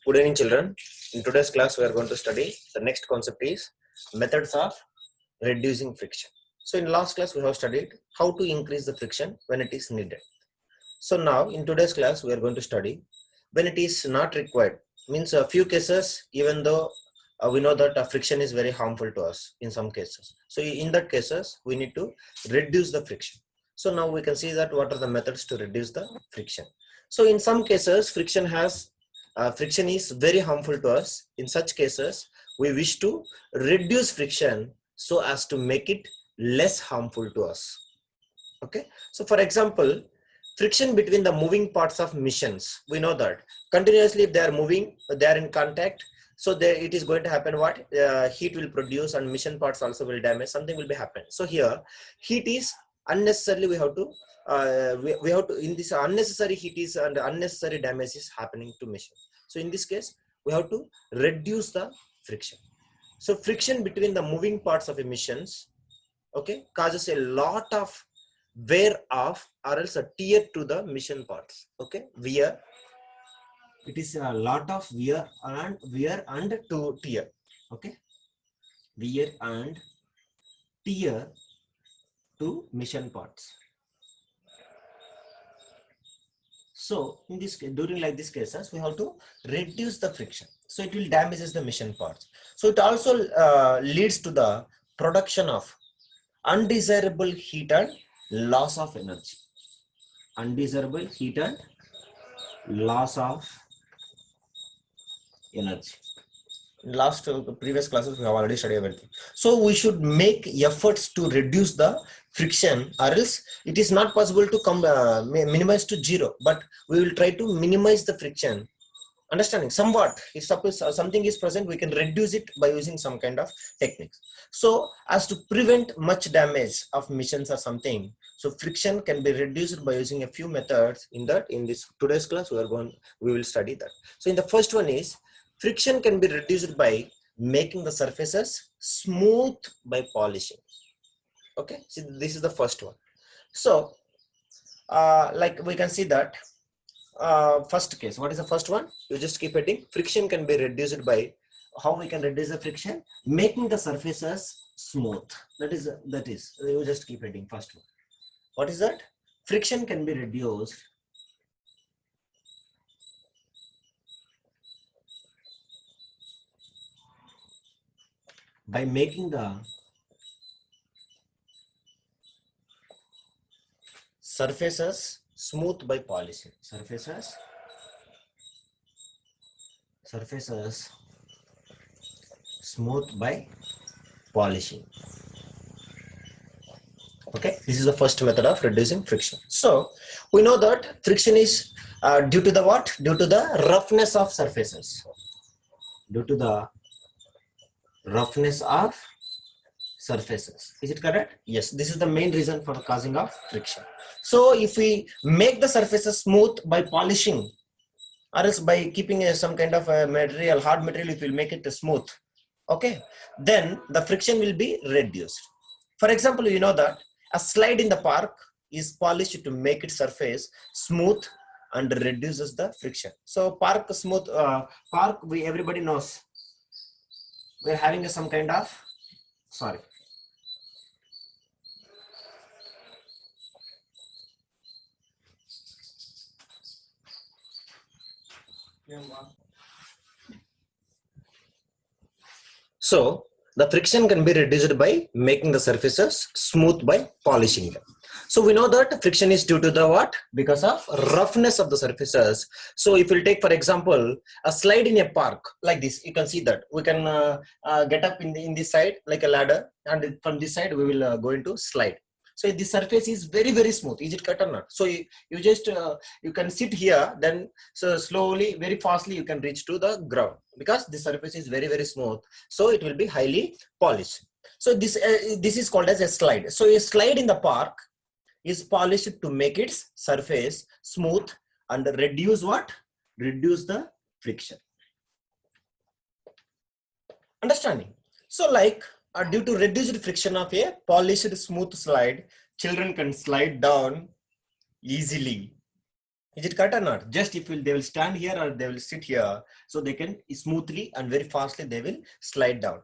Good evening, children. In today's class, we are going to study the next concept is methods of reducing friction. So in last class, we have studied how to increase the friction when it is needed. So now in today's class, we are going to study when it is not required. Means a few cases, even though we know that friction is very harmful to us in some cases. So in that cases, we need to reduce the friction. So now we can see that what are the methods to reduce the friction. So in some cases, friction is very harmful to us. In such cases, we wish to reduce friction so as to make it less harmful to us. Okay. So for example, friction between the moving parts of machines, we know that continuously if they are moving, they are in contact. So it is going to happen what? Heat will produce and machine parts also will damage, something will be happen. So here, heat is unnecessarily we have to in this unnecessary heat is and unnecessary damage is happening to machine. So in this case, we have to reduce the friction. So friction between the moving parts of emissions, okay, causes a lot of wear off or else a tear to the machine parts. Okay, wear. It is a lot of wear and to tear. Okay, wear and tear to machine parts. So in this during like these cases, we have to reduce the friction. So it will damages the machine parts. So it also leads to the production of undesirable heat and loss of energy. Undesirable heat and loss of energy. In last previous classes, we have already studied everything. So we should make efforts to reduce the friction, or else it is not possible to come minimize to zero, but we will try to minimize the friction. Understanding somewhat, if suppose something is present, we can reduce it by using some kind of techniques. So as to prevent much damage of machines or something, so friction can be reduced by using a few methods. In this today's class, we will study that. So in the first one is friction can be reduced by making the surfaces smooth by polishing. Okay, so this is the first one. So like we can see that first case, what is the first one? You just keep heading. Friction can be reduced by, how we can reduce the friction? Making the surfaces smooth. That is you just keep heading. First one, what is that? Friction can be reduced by making the surfaces smooth by polishing. Surfaces smooth by polishing. Okay, this is the first method of reducing friction. So we know that friction is due to the what? Due to the roughness of surfaces. Due to the roughness of surfaces. Is it correct? Yes, this is the main reason for the causing of friction. So if we make the surfaces smooth by polishing, or else by keeping some kind of a material, hard material, it will make it smooth. Okay, then the friction will be reduced. For example, you know that a slide in the park is polished to make its surface smooth and reduces the friction. So park smooth, park, everybody knows we're having some kind of, sorry. So the friction can be reduced by making the surfaces smooth by polishing them. So we know that friction is due to the what? Because of roughness of the surfaces. So if you take, for example, a slide in a park like this, you can see that we can get up in this side like a ladder, and from this side we will go into slide. So the surface is very, very smooth. Is it cut or not? So you just you can sit here, then so slowly, very fastly you can reach to the ground, because the surface is very, very smooth. So it will be highly polished. So this is called as a slide. So a slide in the park is polished to make its surface smooth and reduce what? Reduce the friction. Understanding? So like due to reduced friction of a polished smooth slide, children can slide down easily. Is it cut or not? Just if they will stand here or they will sit here, so they can smoothly and very fastly they will slide down.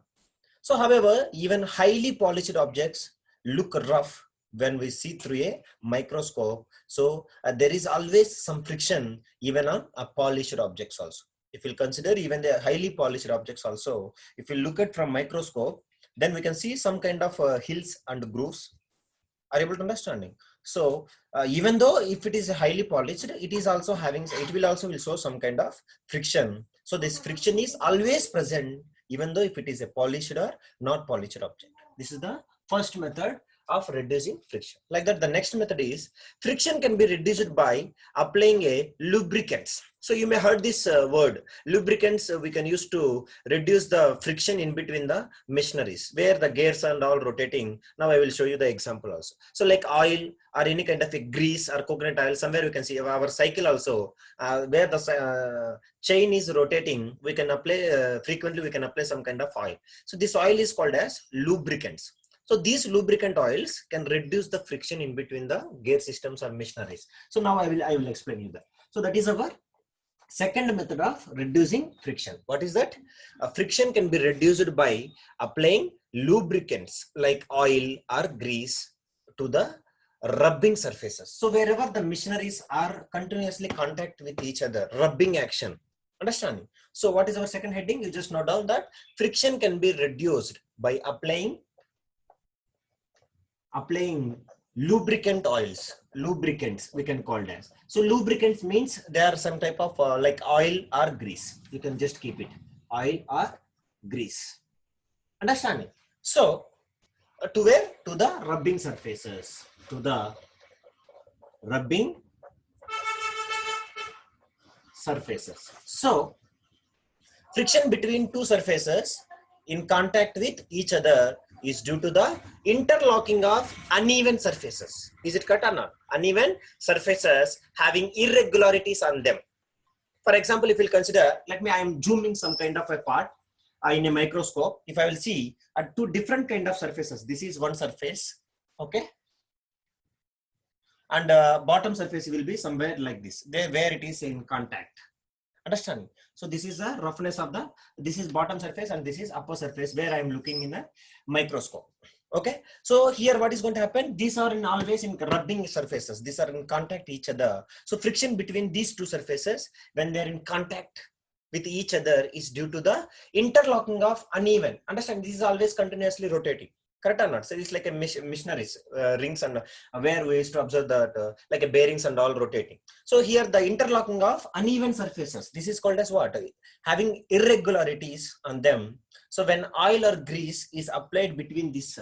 So however, even highly polished objects look rough when we see through a microscope. So there is always some friction even on polished objects also. If you consider even the highly polished objects also, if you look at from microscope, then we can see some kind of hills and grooves. Are able to understanding? So even though if it is highly polished, it is also having, it will also will show some kind of friction. So this friction is always present even though if it is a polished or not polished object. This is the first method of reducing friction. Like that, the next method is friction can be reduced by applying a lubricants. So you may heard this word lubricants. We can use to reduce the friction in between the machineries where the gears and all rotating. Now I will show you the example also. So like oil or any kind of a grease or coconut oil, somewhere we can see our cycle also where the chain is rotating, we can apply frequently we can apply some kind of oil. So this oil is called as lubricants. So these lubricant oils can reduce the friction in between the gear systems or machineries. So now I will explain you that. So that is our second method of reducing friction. What is that? Friction can be reduced by applying lubricants like oil or grease to the rubbing surfaces. So wherever the machineries are continuously contact with each other, rubbing action. Understanding? So what is our second heading? You just note down that friction can be reduced by applying lubricant oils. Lubricants we can call it as. So lubricants means they are some type of like oil or grease. You can just keep it oil or grease. Understanding? So to where? To the rubbing surfaces. To the rubbing surfaces. So friction between two surfaces in contact with each other is due to the interlocking of uneven surfaces. Is it correct or not? Uneven surfaces having irregularities on them. For example, if we'll consider, let me, I am zooming some kind of a part in a microscope. If I will see two different kind of surfaces, this is one surface, okay, and bottom surface will be somewhere like this, there where it is in contact. Understand? So this is the roughness of the, this is bottom surface and this is upper surface where I am looking in a microscope. Okay, so here what is going to happen? These are always in rubbing surfaces. These are in contact each other. So friction between these two surfaces when they are in contact with each other is due to the interlocking of uneven. Understand? This is always continuously rotating. Correct or not? So it's like a machineries, rings, and where we used to observe that like a bearings and all rotating. So here the interlocking of uneven surfaces, this is called as what? Having irregularities on them. So when oil or grease is applied between these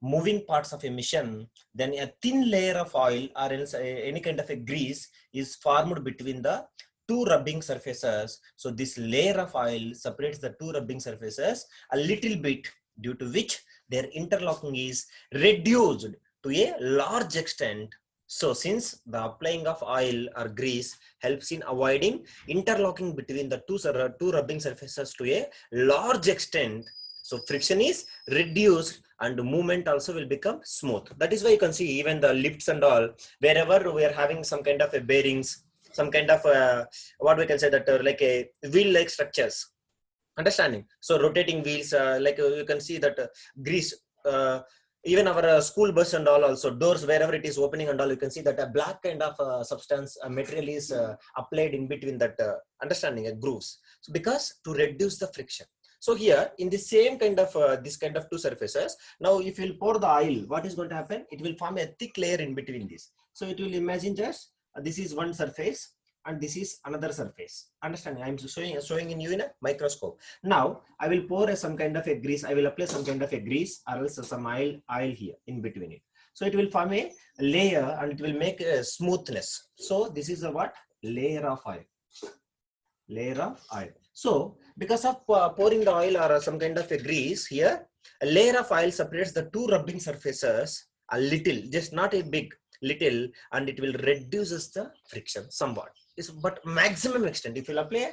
moving parts of a machine, then a thin layer of oil or else any kind of a grease is formed between the two rubbing surfaces. So this layer of oil separates the two rubbing surfaces a little bit, due to which their interlocking is reduced to a large extent. So since the applying of oil or grease helps in avoiding interlocking between the two rubbing surfaces to a large extent, so friction is reduced and movement also will become smooth. That is why you can see even the lifts and all, wherever we are having some kind of a bearings, some kind of what we can say that like a wheel like structures. Understanding? So rotating wheels, like you can see that grease, even our school bus and all, also doors wherever it is opening and all, you can see that a black kind of substance material is applied in between that understanding grooves. So because to reduce the friction. So here in the same kind of this kind of two surfaces, now if you pour the oil, what is going to happen? It will form a thick layer in between this. So it will imagine just this is one surface and this is another surface. Understanding? I'm showing in you in a microscope. Now I will pour some kind of a grease. I will apply some kind of a grease or else some oil here in between it. So it will form a layer and it will make a smoothness. So this is a what? Layer of oil. Layer of oil. So because of pouring the oil or some kind of a grease here, a layer of oil separates the two rubbing surfaces a little, just not a big, little, and it will reduces the friction somewhat. But maximum extent, if you apply,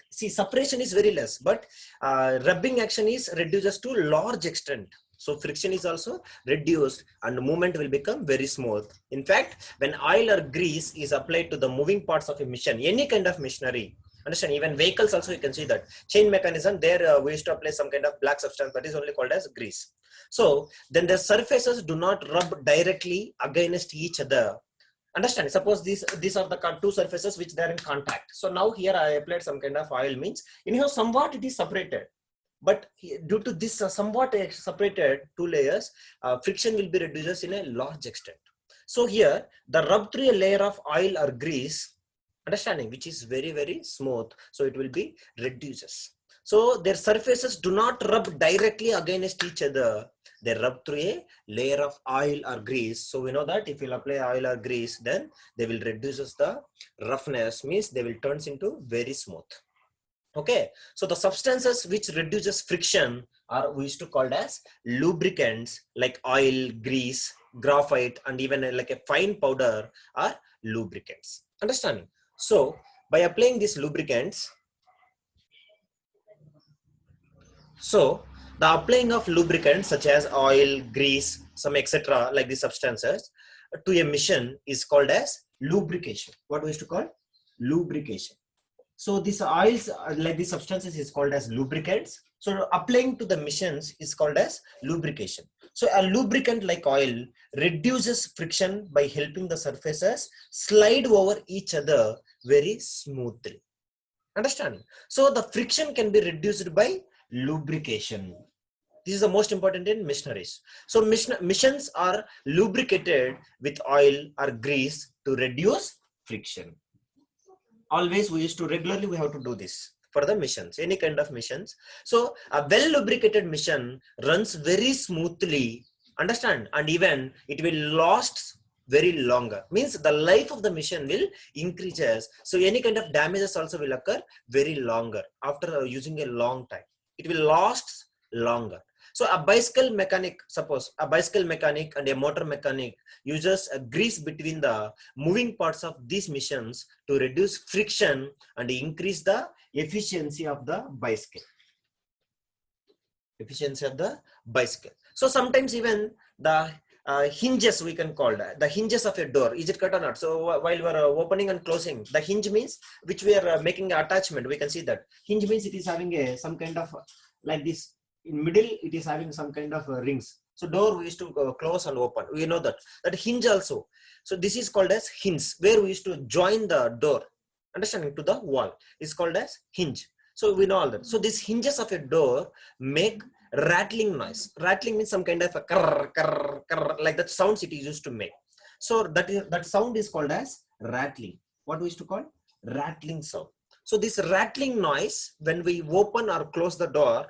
see separation is very less, but rubbing action is reduces to large extent. So friction is also reduced and the movement will become very smooth. In fact, when oil or grease is applied to the moving parts of a machine, any kind of machinery, understand, even vehicles also you can see that chain mechanism there, we used to apply some kind of black substance that is only called as grease. So then the surfaces do not rub directly against each other. Understand, suppose these are the two surfaces which they are in contact. So now here I applied some kind of oil, means anyhow somewhat it is separated, but due to this somewhat separated two layers, friction will be reduced in a large extent. So here the rub through a layer of oil or grease, understanding, which is very smooth, so it will be reduces. So their surfaces do not rub directly against each other, they rub through a layer of oil or grease. So we know that if you apply oil or grease, then they will reduces the roughness, means they will turns into very smooth. Okay, so the substances which reduces friction are we used to called as lubricants, like oil, grease, graphite, and even like a fine powder are lubricants. Understanding? So by applying these lubricants, so the applying of lubricants such as oil, grease, some etc. like these substances to a machine is called as lubrication. What we used to call lubrication. So these oils, like these substances, is called as lubricants. So applying to the machines is called as lubrication. So a lubricant like oil reduces friction by helping the surfaces slide over each other very smoothly. Understanding? So the friction can be reduced by lubrication. This is the most important in machineries. So machines are lubricated with oil or grease to reduce friction. Always we used to regularly we have to do this for the missions, any kind of missions. So a well lubricated mission runs very smoothly, understand, and even it will last very longer, means the life of the mission will increases. So any kind of damages also will occur very longer after using a long time, it will last longer. So a bicycle mechanic, suppose a bicycle mechanic and a motor mechanic uses a grease between the moving parts of these machines to reduce friction and increase the efficiency of the bicycle. Efficiency of the bicycle. So sometimes even the hinges, we can call that the hinges of a door, is it cut or not? So while we are opening and closing, the hinge means which we are making attachment, we can see that hinge means it is having a some kind of like this, in middle it is having some kind of rings. So door we used to close and open, we know that hinge also. So this is called as hinge, where we used to join the door, understanding, to the wall, is called as hinge. So we know all that. So these hinges of a door make rattling noise. Rattling means some kind of a krr, krr, krr, like that sounds it is used to make. So that sound is called as rattling. What we used to call rattling sound. So this rattling noise, when we open or close the door,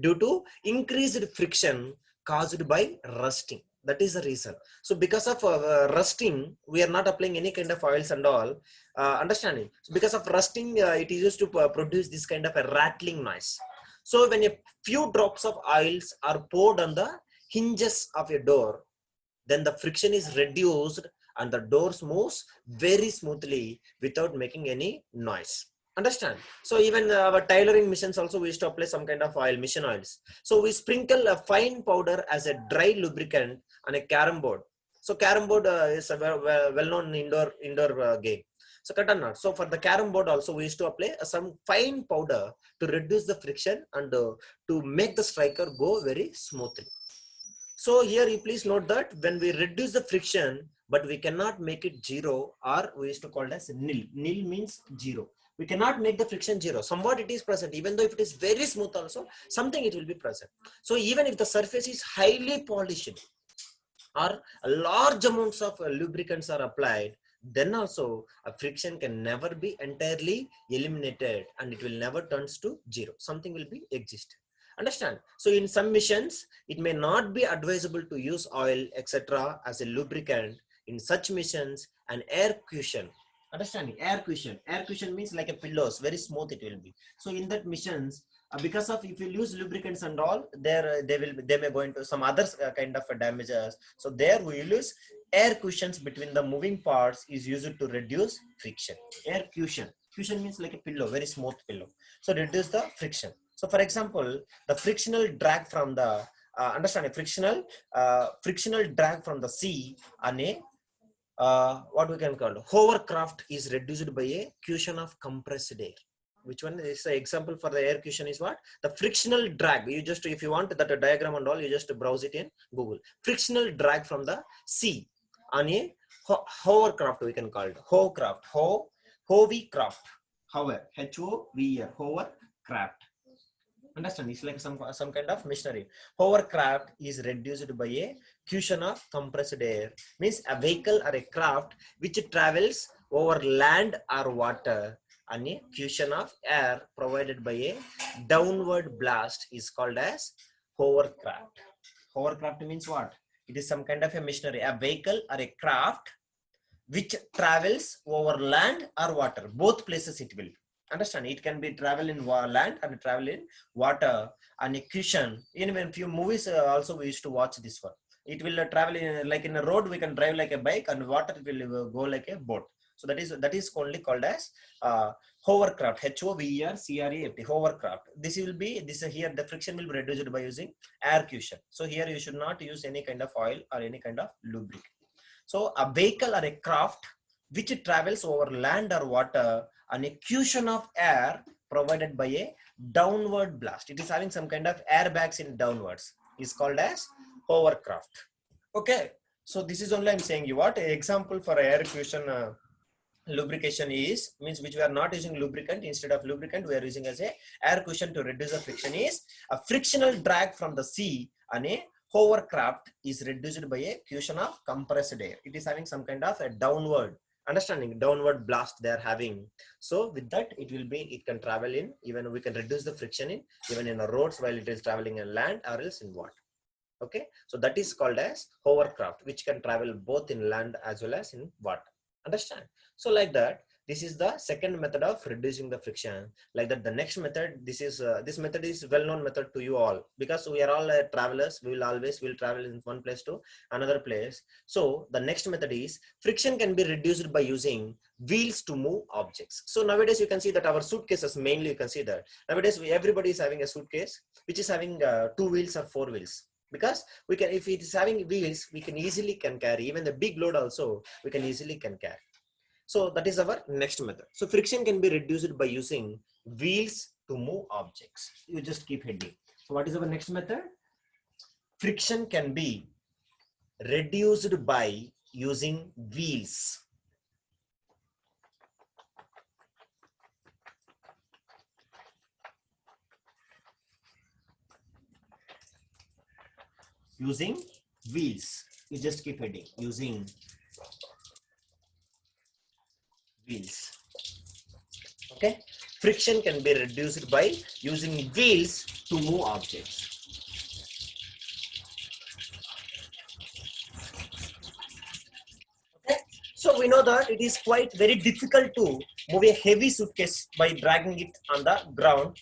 due to increased friction caused by rusting. That is the reason. So because of rusting, we are not applying any kind of oils and all. Understanding? So because of rusting, it is used to produce this kind of a rattling noise. So when a few drops of oils are poured on the hinges of a door, then the friction is reduced and the doors moves very smoothly without making any noise. Understand? So even our tailoring machines also we used to apply some kind of oil, mission oils. So we sprinkle a fine powder as a dry lubricant on a carom board. So carom board is a well-known indoor game. So cut or not. So for the carom board also we used to apply some fine powder to reduce the friction and to make the striker go very smoothly. So here you please note that when we reduce the friction, but we cannot make it zero, or we used to call it as nil. Nil means zero. We cannot make the friction zero. Somewhat it is present, even though if it is very smooth also, something it will be present. So even if the surface is highly polished or large amounts of lubricants are applied, then also a friction can never be entirely eliminated and it will never turns to zero. Something will be exist. Understand? So in some missions, it may not be advisable to use oil, etc. as a lubricant. In such missions, an air cushion. Understanding? Air cushion. Air cushion means like a pillows, very smooth it will be. So in that missions, because of if you use lubricants and all, there they may go into some other kind of damages. So there we use air cushions between the moving parts is used to reduce friction. Air cushion. Cushion means like a pillow, very smooth pillow. So reduce the friction. So for example, the frictional drag from the understand a frictional drag from the sea on a what we can call hovercraft is reduced by a cushion of compressed air. Which one is the example for the air cushion is what? The frictional drag. You just, if you want that diagram and all, you just browse it in Google. Frictional drag from the sea on a hovercraft, we can call it hovercraft, hovercraft, hover, H-O-V-E-R, hovercraft. Understand? It's like some kind of machinery. Hovercraft is reduced by a cushion of compressed air. Means a vehicle or a craft which travels over land or water and a cushion of air provided by a downward blast is called as hovercraft. Hovercraft means what? It is some kind of a machinery, a vehicle or a craft which travels over land or water. Both places it will. Understand? It can be travel in land and travel in water and a cushion. In a few movies also we used to watch this one. It will travel in, like in a road we can drive like a bike, and water it will go like a boat. So that is only called as hovercraft, H-O-V-E-R-C-R-A-F-T, hovercraft. This will be, this here the friction will be reduced by using air cushion. So here you should not use any kind of oil or any kind of lubricant. So a vehicle or a craft which travels over land or water on a cushion of air provided by a downward blast. It is having some kind of airbags in downwards. Is called as hovercraft. Okay. So this is only I'm saying you what example for air cushion lubrication is, means which we are not using lubricant. Instead of lubricant we are using as a air cushion to reduce the friction is a frictional drag from the sea on a hovercraft is reduced by a cushion of compressed air. It is having some kind of a downward, understanding, downward blast they are having. So with that it will be, it can travel in, even we can reduce the friction in even in the roads while it is traveling in land or else in water. Okay, so that is called as hovercraft, which can travel both in land as well as in water. Understand? So like that, this is the second method of reducing the friction. Like that, the next method, this method is well-known method to you all, because we are all travelers. We will travel in one place to another place. So the next method is friction can be reduced by using wheels to move objects. So nowadays you can see that our suitcases, mainly you can see that nowadays everybody is having a suitcase which is having 2 wheels or 4 wheels. Because we can, if it is having wheels, we can easily can carry even the big load also we can easily can carry. So that is our next method. So friction can be reduced by using wheels to move objects. You just keep heading. So what is our next method? Friction can be reduced by using wheels. Using wheels. You just keep heading. Using wheels. Okay. Friction can be reduced by using wheels to move objects. Okay. So we know that it is quite very difficult to move a heavy suitcase by dragging it on the ground.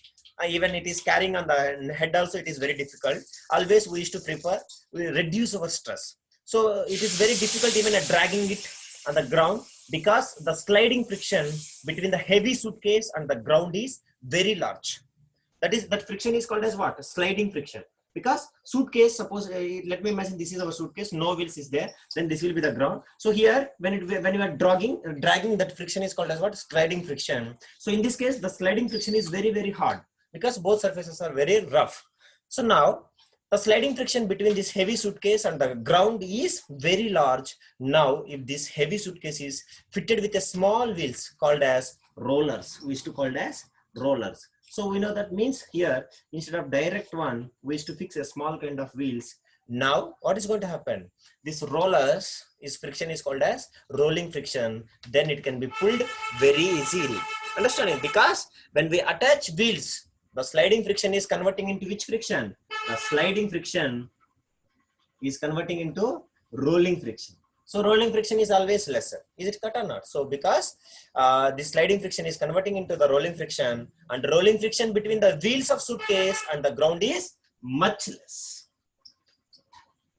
Even it is carrying on the head also, it is very difficult. Always we used to prefer, we reduce our stress. So it is very difficult even at dragging it on the ground, because the sliding friction between the heavy suitcase and the ground is very large. That friction is called as what? Sliding friction. Because suitcase, suppose let me imagine this is our suitcase, no wheels is there, then this will be the ground. So here when you are dragging, that friction is called as what? Sliding friction. So in this case the sliding friction is very, very hard, because both surfaces are very rough. So now the sliding friction between this heavy suitcase and the ground is very large. Now if this heavy suitcase is fitted with a small wheels called as rollers, we used to call it as rollers. So we know that means here, instead of direct one, we used to fix a small kind of wheels. Now what is going to happen? This rollers is friction is called as rolling friction. Then it can be pulled very easily. Understanding? Because when we attach wheels, the sliding friction is converting into which friction? The sliding friction is converting into rolling friction. So rolling friction is always lesser. Is it cut or not? So because the sliding friction is converting into the rolling friction, and rolling friction between the wheels of suitcase and the ground is much less.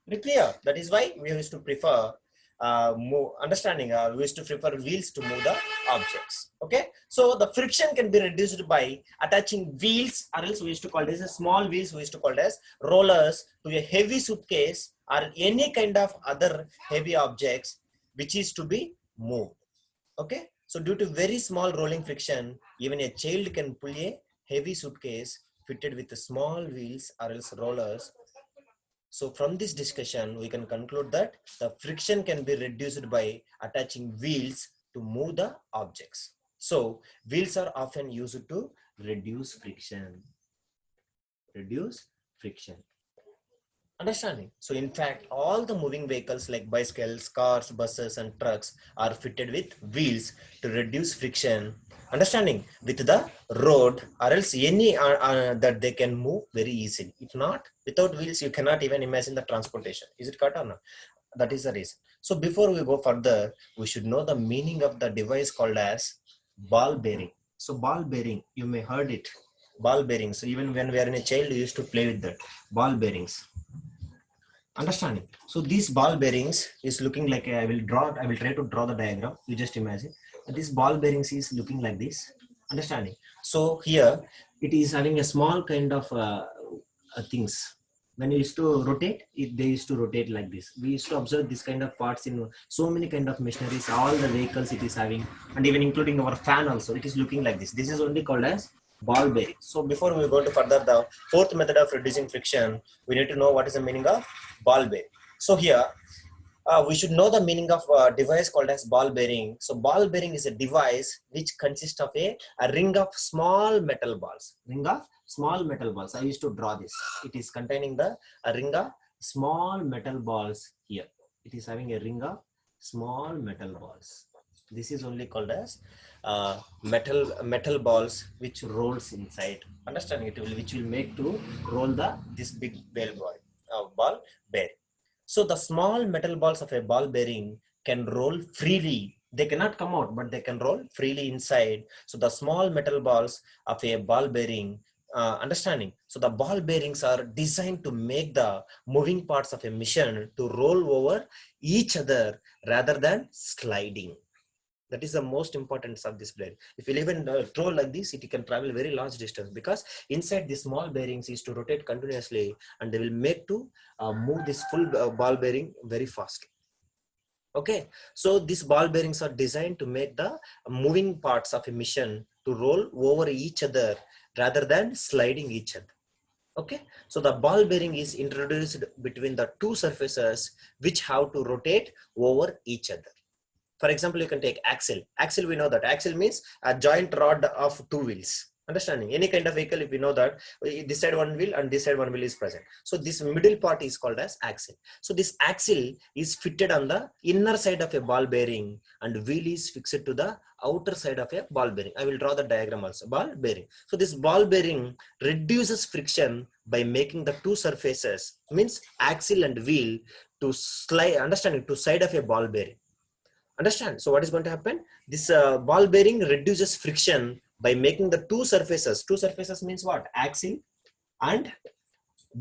Very clear. That is why we used to prefer we used to prefer wheels to move the objects. Okay, so the friction can be reduced by attaching wheels, or else we used to call this as small wheels, we used to call it as rollers, to a heavy suitcase or any kind of other heavy objects which is to be moved. Okay, so due to very small rolling friction, even a child can pull a heavy suitcase fitted with small wheels or else rollers. So from this discussion, we can conclude that the friction can be reduced by attaching wheels to move the objects. So wheels are often used to reduce friction. Reduce friction. Understanding? So in fact, all the moving vehicles like bicycles, cars, buses, and trucks are fitted with wheels to reduce friction. Understanding? With the road, or else any that they can move very easily. If not, without wheels, you cannot even imagine the transportation. Is it correct or not? That is the reason. So before we go further, we should know the meaning of the device called as ball bearing. So ball bearing, you may heard it. Ball bearings. So even when we are in a child, we used to play with that. Ball bearings. Understanding? So these ball bearings is looking like I will try to draw the diagram. You just imagine this ball bearings is looking like this. Understanding? So here it is having a small kind of things. When you used to rotate it, they used to rotate like this. We used to observe this kind of parts in so many kind of machineries, all the vehicles it is having, and even including our fan also, it is looking like this. This is only called as ball bearing. So before we go to further the fourth method of reducing friction, we need to know what is the meaning of ball bearing. So here we should know the meaning of a device called as ball bearing. So ball bearing is a device which consists of a ring of small metal balls. Ring of small metal balls. I used to draw this. It is containing a ring of small metal balls here. It is having a ring of small metal balls. This is only called as metal balls which rolls inside. Understanding it will, which will make to roll this big ball bearing. So the small metal balls of a ball bearing can roll freely. They cannot come out, but they can roll freely inside. So the small metal balls of a ball bearing, understanding. So the ball bearings are designed to make the moving parts of a machine to roll over each other rather than sliding. That is the most importance of this blade. If you even throw like this, it can travel very large distance, because inside the small bearings is to rotate continuously, and they will make to move this full ball bearing very fast. Okay, so these ball bearings are designed to make the moving parts of a machine to roll over each other rather than sliding each other. Okay, so the ball bearing is introduced between the two surfaces which have to rotate over each other. For example, you can take axle. Axle, we know that axle means a joint rod of two wheels. Understanding? Any kind of vehicle, if we know that this side one wheel and this side one wheel is present. So this middle part is called as axle. So this axle is fitted on the inner side of a ball bearing, and wheel is fixed to the outer side of a ball bearing. I will draw the diagram also. Ball bearing. So this ball bearing reduces friction by making the two surfaces, means axle and wheel, to slide, understanding, to side of a ball bearing. Understand? So what is going to happen? This ball bearing reduces friction by making the two surfaces. Two surfaces means what? Axle and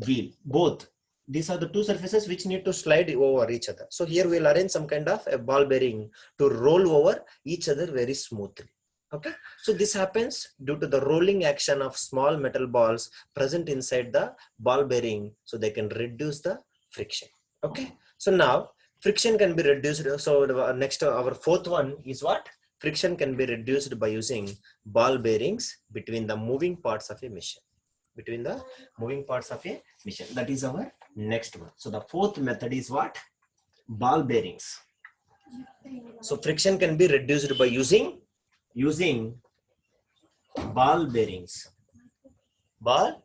wheel. Both. These are the two surfaces which need to slide over each other. So here we'll arrange some kind of a ball bearing to roll over each other very smoothly. Okay. So this happens due to the rolling action of small metal balls present inside the ball bearing, so they can reduce the friction. Okay. So now friction can be reduced. So next, our fourth one is what? Friction can be reduced by using ball bearings between the moving parts of a machine. Between the moving parts of a machine. That is our next one. So the fourth method is what? Ball bearings. So friction can be reduced by using ball bearings. Ball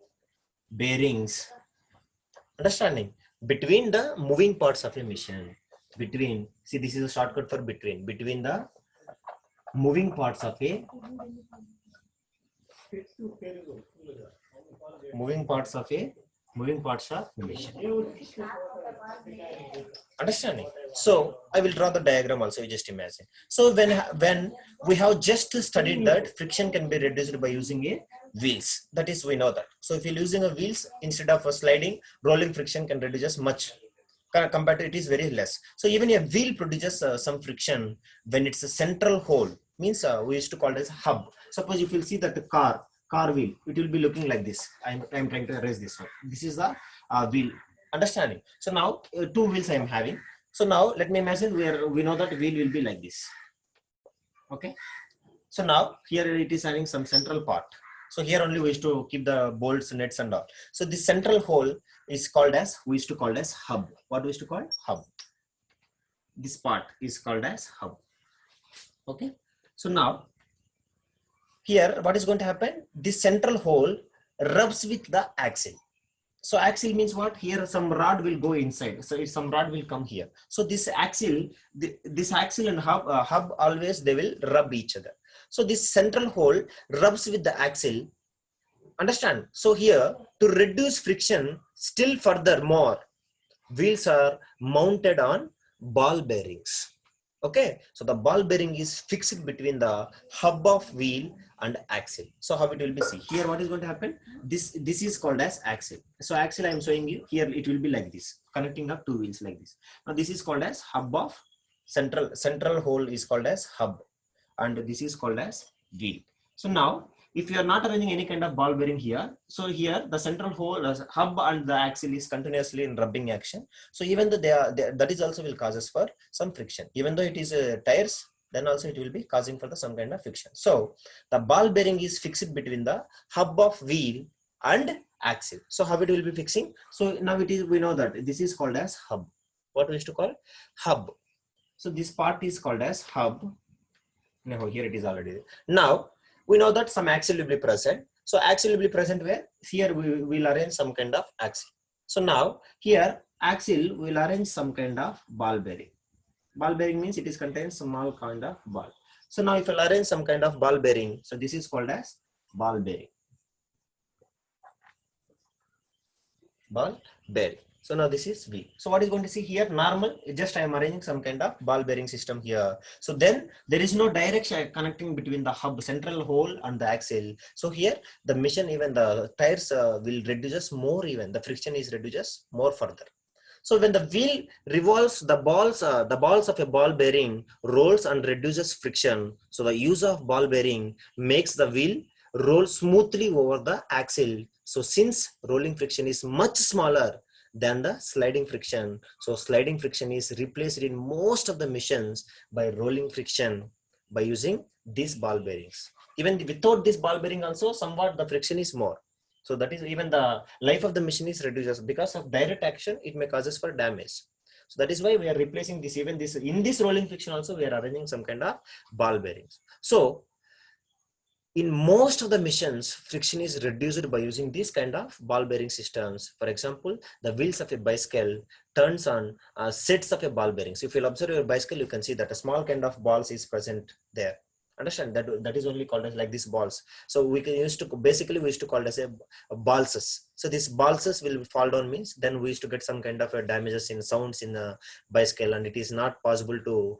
bearings. Understanding? Between the moving parts of a machine. Between, see, this is a shortcut for between the moving parts of a machine. Understanding? So I will draw the diagram also. You just imagine. So when we have just studied that friction can be reduced by using a wheels, that is, we know that. So if you're using a wheels instead of a sliding, rolling friction can reduce much. compared to it is very less. So even a wheel produces some friction when it's a central hole, means we used to call it as hub. Suppose if you see that the car wheel, it will be looking like this. I'm trying to erase this one. This is the wheel, understanding? So now two wheels I am having. So now let me imagine we know that wheel will be like this. Okay, so now here it is having some central part. So here only we used to keep the bolts, nets and all. So this central hole is called as, we used to call as hub. What we used to call hub? This part is called as hub. Okay, so now here what is going to happen? This central hole rubs with the axle. So axle means what? Here some rod will go inside. So some rod will come here. So this axle, this axle and hub always they will rub each other. So this central hole rubs with the axle. Understand? So here to reduce friction still furthermore, wheels are mounted on ball bearings. Okay, so the ball bearing is fixed between the hub of wheel and axle. So how it will be, see here what is going to happen? This is called as axle. So axle I am showing you here, it will be like this, connecting up two wheels like this. Now this is called as hub of central hole is called as hub, and this is called as wheel. So now if you are not arranging any kind of ball bearing here, so here the central hole, hub and the axle is continuously in rubbing action. So even though that is also will cause us for some friction. Even though it is tires, then also it will be causing for some kind of friction. So the ball bearing is fixed between the hub of wheel and axle. So how it will be fixing? So now it is, we know that this is called as hub. What we used to call hub. So this part is called as hub. Now here it is already. Now we know that some axle will be present. So axle will be present where? Here we will arrange some kind of axle. So now here axle will arrange some kind of ball bearing. Ball bearing means it is contains small kind of ball. So now if I arrange some kind of ball bearing, so this is called as ball bearing. Ball bearing. So now this is V. So what is going to see here? Normal, just I am arranging some kind of ball bearing system here. So then there is no direct connecting between the hub, central hole and the axle. So here the machine, even the tires will reduces more, even the friction is reduces more further. So when the wheel revolves, the balls of a ball bearing rolls and reduces friction. So the use of ball bearing makes the wheel roll smoothly over the axle. So since rolling friction is much smaller than the sliding friction, so sliding friction is replaced in most of the machines by rolling friction by using these ball bearings. Even without this ball bearing also somewhat the friction is more. So that is, even the life of the machine is reduced because of direct action. It may causes for damage. So that is why we are replacing this. Even this, in this rolling friction also we are arranging some kind of ball bearings. So in most of the machines, friction is reduced by using these kind of ball bearing systems. For example, the wheels of a bicycle turns on sets of a ball bearings. If you observe your bicycle, you can see that a small kind of balls is present there. Understand that is only called as like these balls. So we can use to, basically we used to call it as a balses. So these balses will fall down means then we used to get some kind of damages in sounds in the bicycle, and it is not possible to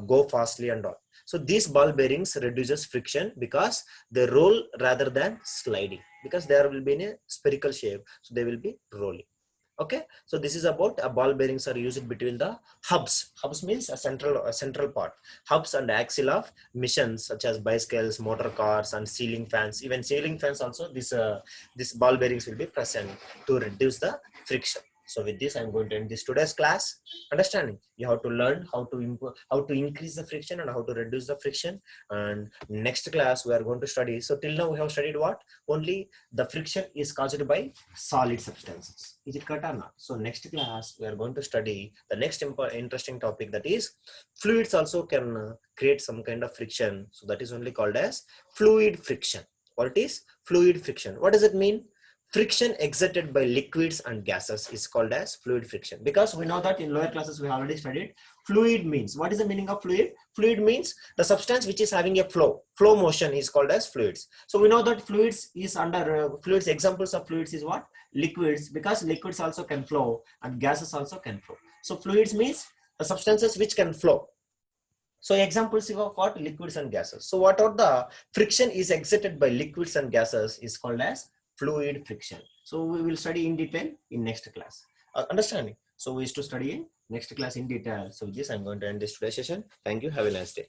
go fastly and all. So these ball bearings reduces friction because they roll rather than sliding, because there will be in a spherical shape, so they will be rolling. Okay, so this is about ball bearings are used between the hubs. Hubs means a central part. Hubs and axle of machines such as bicycles, motor cars, and ceiling fans. Even ceiling fans also this ball bearings will be present to reduce the friction. So with this, I'm going to end this today's class. Understanding, you have to learn how to increase the friction and how to reduce the friction. And next class we are going to study. So till now we have studied what? Only the friction is caused by solid substances. Is it correct or not? So next class we are going to study the next interesting topic, that is fluids also can create some kind of friction. So that is only called as fluid friction. What is fluid friction? What does it mean? Friction exerted by liquids and gases is called as fluid friction, because we know that in lower classes we have already studied fluid means. What is the meaning of fluid? Fluid means the substance which is having a flow motion is called as fluids. So we know that fluids is under fluids. Examples of fluids is what? Liquids, because liquids also can flow and gases also can flow. So fluids means the substances which can flow. So examples of what? Liquids and gases. So what are the friction is exerted by liquids and gases is called as fluid friction. So we will study in detail in next class. Understanding? So we used to study in next class in detail. So with this, I'm going to end this today's session. Thank you. Have a nice day.